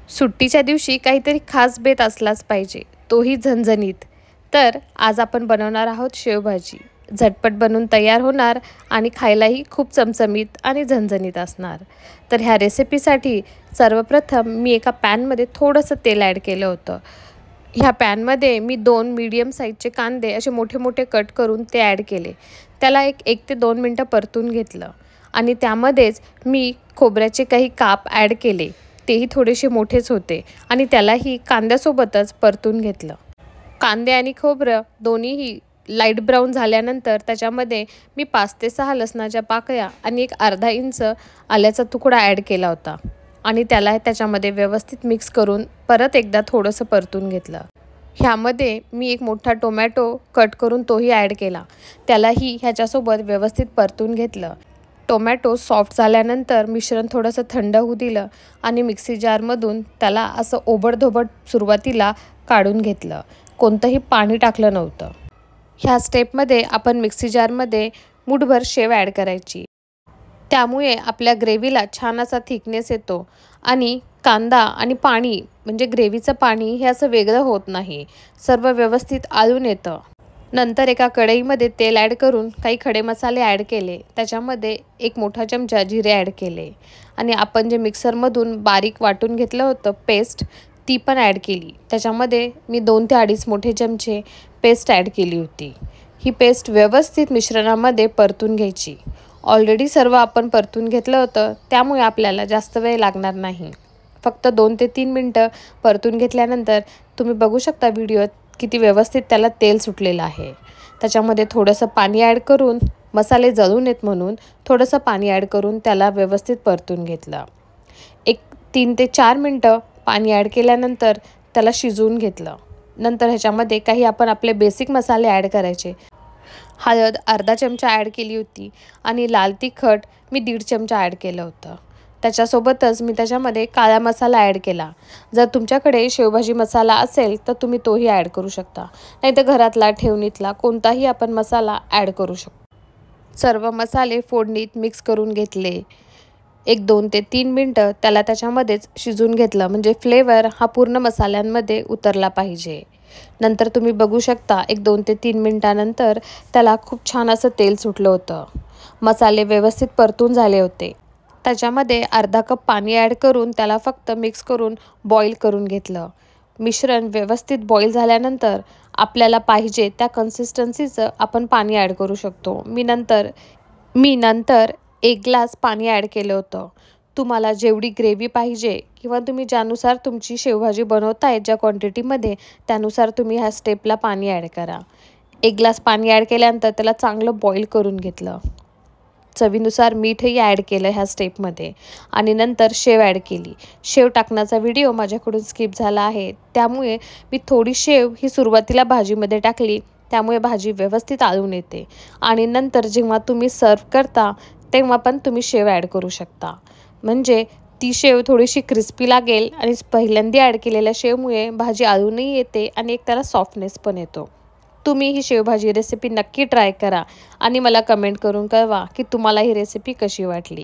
सुट्टीच्या दिवशी काहीतरी खास बेत असलाच पाहिजे, तोही झणझणीत. तर आज आपण बनवणार आहोत शेवभाजी. झटपट बनून तयार होणार आणि खायलाही खूप चमचमीत आणि झणझणीत असणार. तर ह्या रेसिपीसाठी सर्वप्रथम मी एका पॅनमध्ये थोडंसं तेल ॲड केलं होतं. ह्या पॅनमध्ये मी 2 मीडियम साईजचे कांदे असे मोठे मोठे कट करून ते ॲड केले. त्याला एक ते 2 मिनटं परतून घेतलं आणि त्यामध्येच मी खोबऱ्याचे काही काप ॲड केले. तेही थोडेसे मोठेच होते आणि त्यालाही कांद्यासोबतच परतून घेतलं. कांदे आणि खोबरं दोन्हीही लाईट ब्राऊन झाल्यानंतर त्याच्यामध्ये मी 5 ते 6 लसणाच्या पाकळ्या आणि एक अर्धा इंच आल्याचा तुकडा ॲड केला होता आणि त्याला त्याच्यामध्ये व्यवस्थित मिक्स करून परत एकदा थोडंसं परतून घेतलं. ह्यामध्ये मी एक मोठा टोमॅटो कट करून तोही ॲड केला. त्यालाही ह्याच्यासोबत व्यवस्थित परतून घेतलं. टोमॅटो सॉफ्ट झाल्यानंतर मिश्रण थोडंसं थंड होऊ दिलं आणि मिक्सी जारमधून त्याला असं ओबडधोबड सुरुवातीला काढून घेतलं. कोणतंही पाणी टाकलं नव्हतं. ह्या स्टेपमध्ये आपण मिक्सी जारमध्ये मूठभर शेव ॲड करायची. त्यामुळे आपल्या ग्रेव्हीला छान असा थिकनेस येतो आणि कांदा आणि पाणी म्हणजे ग्रेव्हीचं पाणी हे असं वेगळं होत नाही. सर्व व्यवस्थित आळून येतं. नंतर एका कढईमध्ये तेल ॲड करून काही खडे मसाले ॲड केले. त्याच्यामध्ये एक मोठा चमचा जिरे ॲड केले आणि आपण जे मिक्सरमधून बारीक वाटून घेतलं होतं पेस्ट ती पण ॲड केली. त्याच्यामध्ये मी 2 ते 2.5 मोठे चमचे पेस्ट ॲड केली होती. ही पेस्ट व्यवस्थित मिश्रणामध्ये परतून घ्यायची. ऑलरेडी सर्व आपण परतून घेतलं होतं त्यामुळे आपल्याला जास्त वेळ लागणार नाही. फक्त 2 ते 3 मिनटं परतून घेतल्यानंतर तुम्ही बघू शकता व्हिडिओत किती व्यवस्थित त्याला तेल सुटलेलं आहे. त्याच्यामध्ये थोडंसं पाणी ॲड करून मसाले जळू नयेत म्हणून थोडंसं पाणी ॲड करून त्याला व्यवस्थित परतून घेतलं. 3 ते 4 मिनटं पाणी ॲड केल्यानंतर त्याला शिजवून घेतलं. नंतर ह्याच्यामध्ये काही आपण आपले बेसिक मसाले ॲड करायचे. हळद अर्धा चमचा ॲड केली होती आणि लाल तिखट मी 1.5 चमचा ॲड केलं होतं. त्याच्यासोबतच मी त्याच्यामध्ये काळा मसाला ॲड केला. जर तुमच्याकडे शेवभाजी मसाला असेल तर तुम्ही तोही ॲड करू शकता. नाहीतर घरातला ठेवणीतला कोणताही आपण मसाला ॲड करू शकतो. सर्व मसाले फोडणीत मिक्स करून घेतले. 2 ते 3 मिनटं त्याला त्याच्यामध्येच शिजून घेतलं म्हणजे फ्लेवर हा पूर्ण मसाल्यांमध्ये उतरला पाहिजे. नंतर तुम्ही बघू शकता 2 ते 3 मिनटानंतर त्याला खूप छान असं तेल सुटलं होतं. मसाले व्यवस्थित परतून झाले होते. त्याच्यामध्ये अर्धा कप पाणी ॲड करून त्याला फक्त मिक्स करून बॉईल करून घेतलं. मिश्रण व्यवस्थित बॉईल झाल्यानंतर आपल्याला पाहिजे त्या कन्सिस्टन्सीचं आपण पाणी ॲड करू शकतो. मी नंतर 1 ग्लास पाणी ॲड केलं होतं. तुम्हाला जेवढी ग्रेव्ही पाहिजे किंवा तुम्ही ज्यानुसार तुमची शेवभाजी बनवताय ज्या क्वांटिटीमध्ये त्यानुसार तुम्ही ह्या स्टेपला पाणी ॲड करा. 1 ग्लास पाणी ॲड केल्यानंतर त्याला चांगलं बॉईल करून घेतलं. चवीनुसार मीठही ॲड केलं ह्या स्टेपमध्ये आणि नंतर शेव ॲड केली. शेव टाकण्याचा व्हिडिओ माझ्याकडून स्किप झाला आहे. त्यामुळे मी थोडी शेव ही सुरुवातीला भाजीमध्ये टाकली. त्यामुळे भाजी व्यवस्थित आळून येते आणि नंतर जेव्हा तुम्ही सर्व करता तेव्हा पण तुम्ही शेव ॲड करू शकता. म्हणजे ती शेव थोडीशी क्रिस्पी लागेल आणि पहिल्यांदा ॲड केलेल्या शेवमुळे भाजी आळूनही येते आणि एक त्याला सॉफ्टनेस पण येतो. तुम्ही ही शेवभाजी रेसिपी नक्की ट्राय करा आणि मला कमेंट करून कळवा की तुम्हाला ही रेसिपी कशी वाटली.